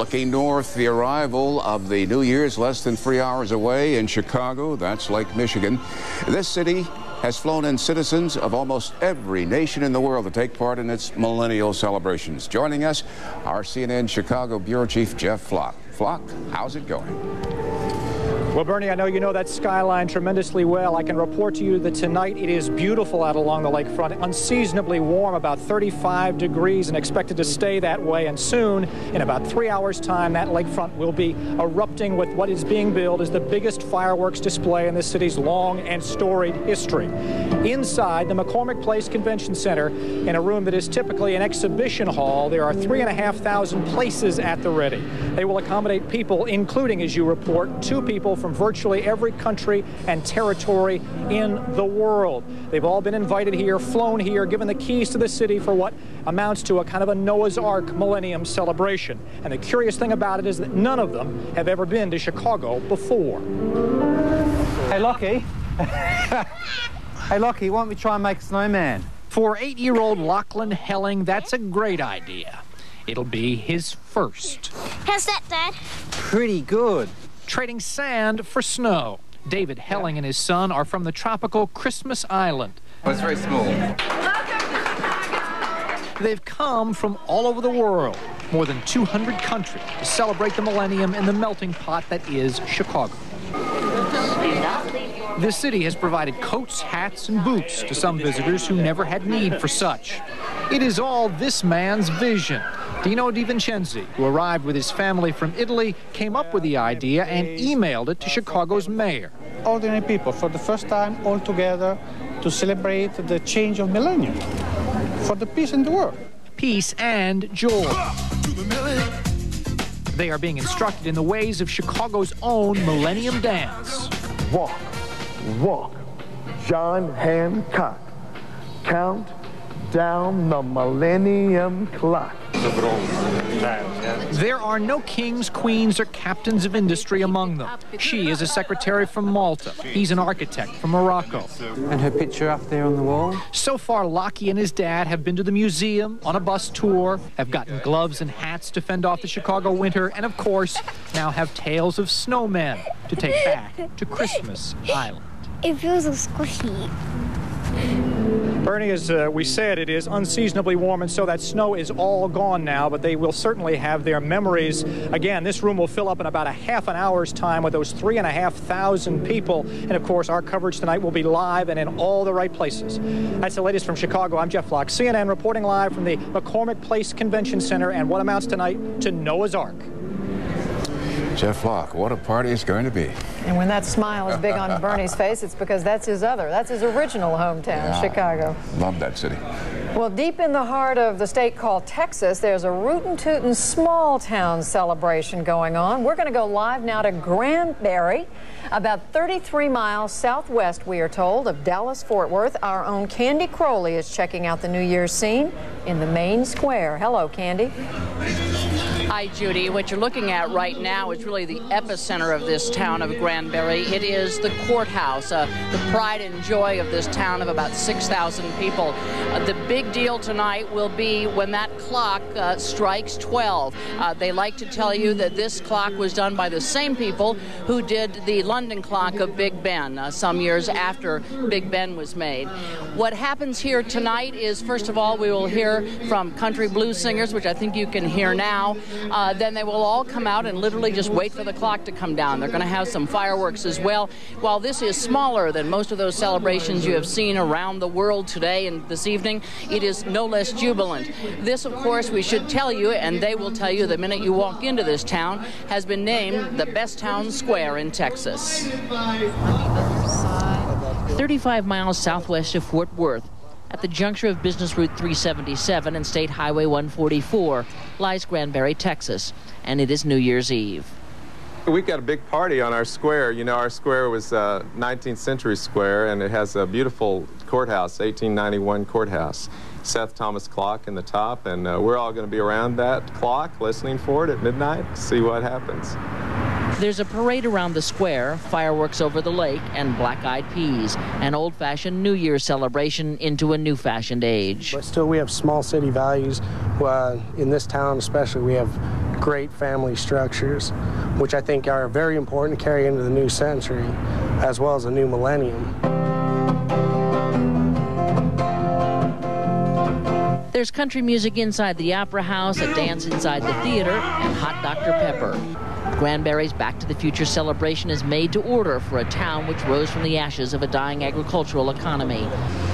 Looking north, the arrival of the New Year's less than 3 hours away in Chicago. That's Lake Michigan. This city has flown in citizens of almost every nation in the world to take part in its millennial celebrations. Joining us, our CNN Chicago Bureau Chief Jeff Flock. Flock, how's it going? Well, Bernie, I know you know that skyline tremendously well. I can report to you that tonight it is beautiful out along the lakefront, unseasonably warm, about 35 degrees, and expected to stay that way. And soon, in about 3 hours' time, that lakefront will be erupting with what is being billed as the biggest fireworks display in the city's long and storied history. Inside the McCormick Place Convention Center, in a room that is typically an exhibition hall, there are 3,500 places at the ready. They will accommodate people, including, as you report, 2 people from virtually every country and territory in the world. They've all been invited here, flown here, given the keys to the city for what amounts to a kind of a Noah's Ark Millennium celebration. And the curious thing about it is that none of them have ever been to Chicago before. Hey, Lockie. Hey, Lockie, why don't we try and make a snowman? For 8-year-old Lachlan Helling, that's a great idea. It'll be his first. How's that, Dad? Pretty good. Trading sand for snow. David Helling and his son are from the tropical Christmas Island. Oh, it's very small. They've come from all over the world, more than 200 countries, to celebrate the millennium in the melting pot that is Chicago. This city has provided coats, hats, and boots to some visitors who never had need for such. It is all this man's vision. Dino DiVincenzi, who arrived with his family from Italy, came up with the idea and emailed it to Chicago's mayor. Ordinary people, for the first time, all together to celebrate the change of millennium, for the peace in the world. Peace and joy. They are being instructed in the ways of Chicago's own Millennium Dance. Walk, walk, John Hancock, count down the millennium clock. There are no kings, queens, or captains of industry among them. She is a secretary from Malta. He's an architect from Morocco. And her picture up there on the wall? So far, Lockie and his dad have been to the museum, on a bus tour, have gotten gloves and hats to fend off the Chicago winter, and of course, now have tales of snowmen to take back to Christmas Island. It feels so squishy. Bernie, as we said, it is unseasonably warm, and so that snow is all gone now, but they will certainly have their memories. Again, this room will fill up in about a half an hour's time with those 3,500 people. And, of course, our coverage tonight will be live and in all the right places. That's the latest from Chicago. I'm Jeff Flock, CNN, reporting live from the McCormick Place Convention Center and what amounts tonight to Noah's Ark. Jeff Flock, what a party it's going to be. And when that smile is big on Bernie's face, it's because that's his original hometown, yeah, Chicago. Love that city. Well, deep in the heart of the state called Texas, there's a rootin' tootin' small town celebration going on. We're going to go live now to Granbury, about 33 miles southwest, we are told, of Dallas-Fort Worth. Our own Candy Crowley is checking out the New Year's scene in the main square. Hello, Candy. Hi, Judy. What you're looking at right now is really the epicenter of this town of Granbury. It is the courthouse, the pride and joy of this town of about 6,000 people. The big deal tonight will be when that clock strikes 12. They like to tell you that this clock was done by the same people who did the London clock of Big Ben some years after Big Ben was made. What happens here tonight is, first of all, we will hear from country blues singers, which I think you can hear now. Then they will all come out and literally just wait for the clock to come down. They're going to have some fireworks as well. While this is smaller than most of those celebrations you have seen around the world today and this evening, it is no less jubilant. This, of course, we should tell you, and they will tell you the minute you walk into this town, has been named the best town square in Texas. 35 miles southwest of Fort Worth, at the juncture of Business Route 377 and State Highway 144, lies Granbury, Texas, and it is New Year's Eve. We've got a big party on our square. You know, our square was a 19th century square, and it has a beautiful courthouse, 1891 courthouse. Seth Thomas clock in the top, and we're all going to be around that clock listening for it at midnight to see what happens. There's a parade around the square, fireworks over the lake, and black-eyed peas, an old-fashioned New Year's celebration into a new-fashioned age. But still, we have small city values. In this town especially, we have great family structures, which I think are very important to carry into the new century, as well as the new millennium. There's country music inside the Opera House, a dance inside the theater, and hot Dr. Pepper. Granbury's Back to the Future celebration is made to order for a town which rose from the ashes of a dying agricultural economy.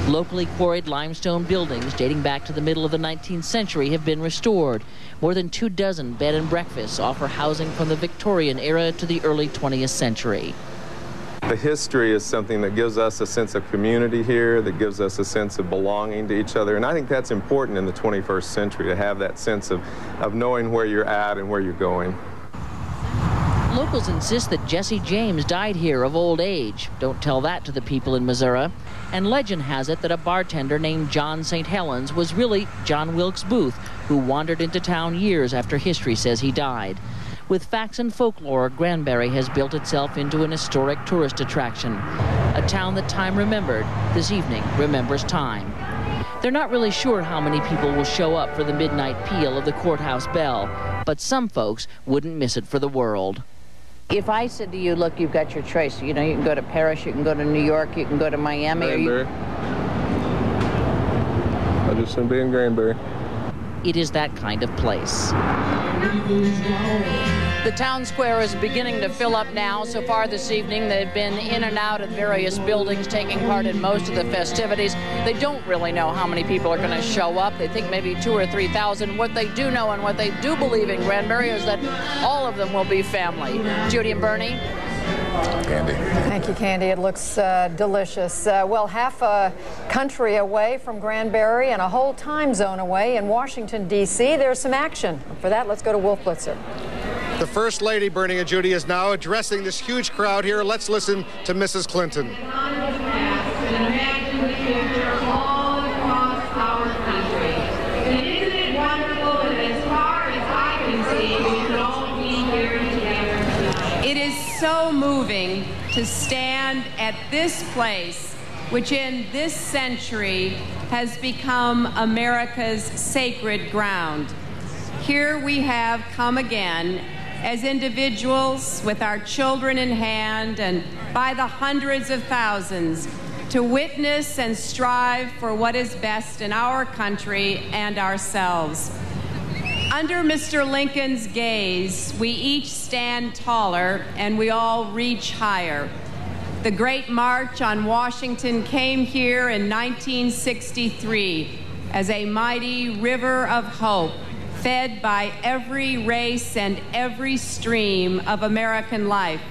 Locally quarried limestone buildings dating back to the middle of the 19th century have been restored. More than 24 bed and breakfasts offer housing from the Victorian era to the early 20th century. The history is something that gives us a sense of community here, that gives us a sense of belonging to each other, and I think that's important in the 21st century, to have that sense of knowing where you're at and where you're going. Locals insist that Jesse James died here of old age. Don't tell that to the people in Missouri. And legend has it that a bartender named John St. Helens was really John Wilkes Booth, who wandered into town years after history says he died. With facts and folklore, Granbury has built itself into an historic tourist attraction. A town that time remembered, this evening remembers time. They're not really sure how many people will show up for the midnight peal of the courthouse bell, but some folks wouldn't miss it for the world. If I said to you, look, you've got your choice, you know, you can go to Paris, you can go to New York, you can go to Miami. Granbury. I just want to be in Granbury. It is that kind of place. The town square is beginning to fill up now. So far this evening, they've been in and out of various buildings, taking part in most of the festivities. They don't really know how many people are going to show up. They think maybe 2,000 or 3,000. What they do know and what they do believe in Granbury is that all of them will be family. Judy and Bernie. Candy. Thank you, Candy. It looks delicious. Well, half a country away from Granbury and a whole time zone away in Washington, D.C., there's some action. For that, let's go to Wolf Blitzer. The First Lady, Bernie and Judy, is now addressing this huge crowd here. Let's listen to Mrs. Clinton. It is so moving to stand at this place, which in this century has become America's sacred ground. Here we have come again as individuals with our children in hand and by the hundreds of thousands to witness and strive for what is best in our country and ourselves. Under Mr. Lincoln's gaze, we each stand taller and we all reach higher. The Great March on Washington came here in 1963 as a mighty river of hope, fed by every race and every stream of American life,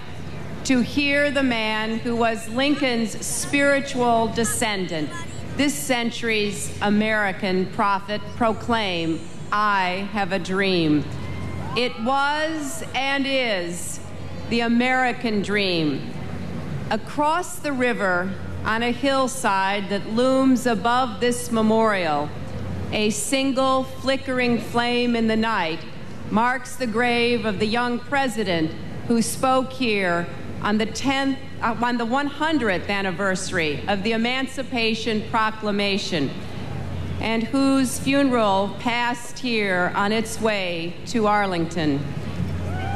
to hear the man who was Lincoln's spiritual descendant, this century's American prophet, proclaim, "I have a dream." It was and is the American dream. Across the river, on a hillside that looms above this memorial, a single flickering flame in the night marks the grave of the young president who spoke here on the 100th anniversary of the Emancipation Proclamation, and whose funeral passed here on its way to Arlington.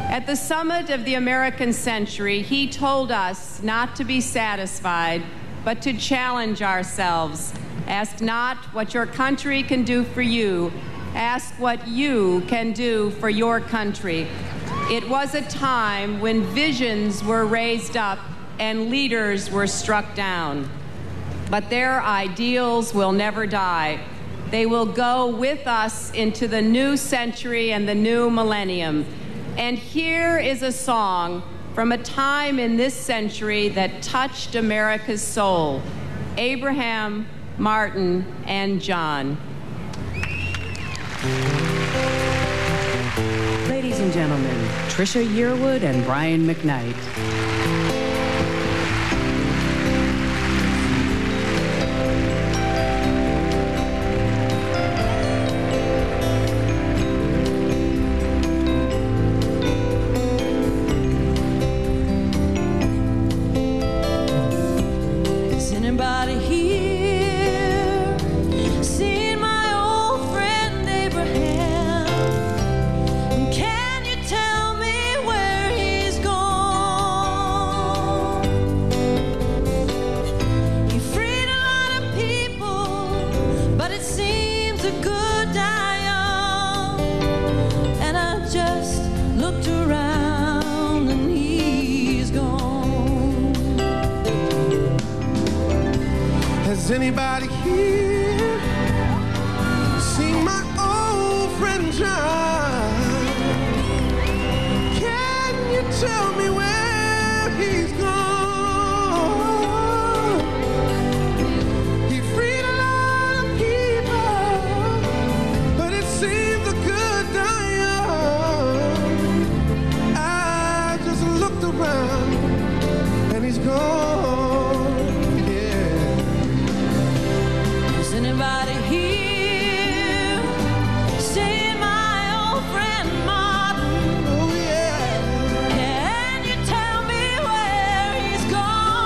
At the summit of the American century, he told us not to be satisfied, but to challenge ourselves. Ask not what your country can do for you. Ask what you can do for your country. It was a time when visions were raised up and leaders were struck down. But their ideals will never die. They will go with us into the new century and the new millennium. And here is a song from a time in this century that touched America's soul. Abraham, Martin, and John. Ladies and gentlemen, Trisha Yearwood and Brian McKnight. Can Has anybody here seen my old friend John? Can you tell me where he's gone? He freed a lot of people, but it seems the good die young. I just looked around and he's gone. Anybody here seen my old friend Martin? Oh yeah. Can you tell me where he's gone?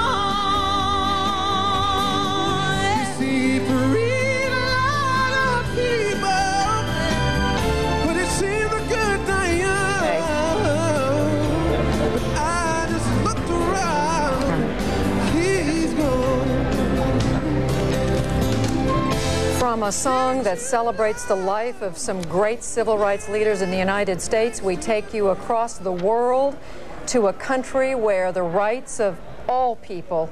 You see, freed a lot of people, but it seemed a good day young. But I just looked around, he's gone. From a song that celebrates the life of some great civil rights leaders in the United States, we take you across the world to a country where the rights of all people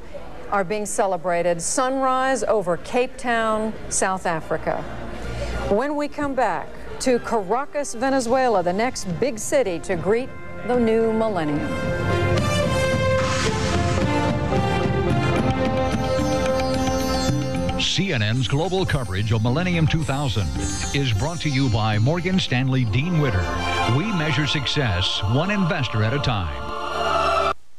are being celebrated. Sunrise over Cape Town, South Africa. When we come back to Caracas, Venezuela, the next big city to greet the new millennium. CNN's global coverage of Millennium 2000 is brought to you by Morgan Stanley Dean Witter. We measure success one investor at a time.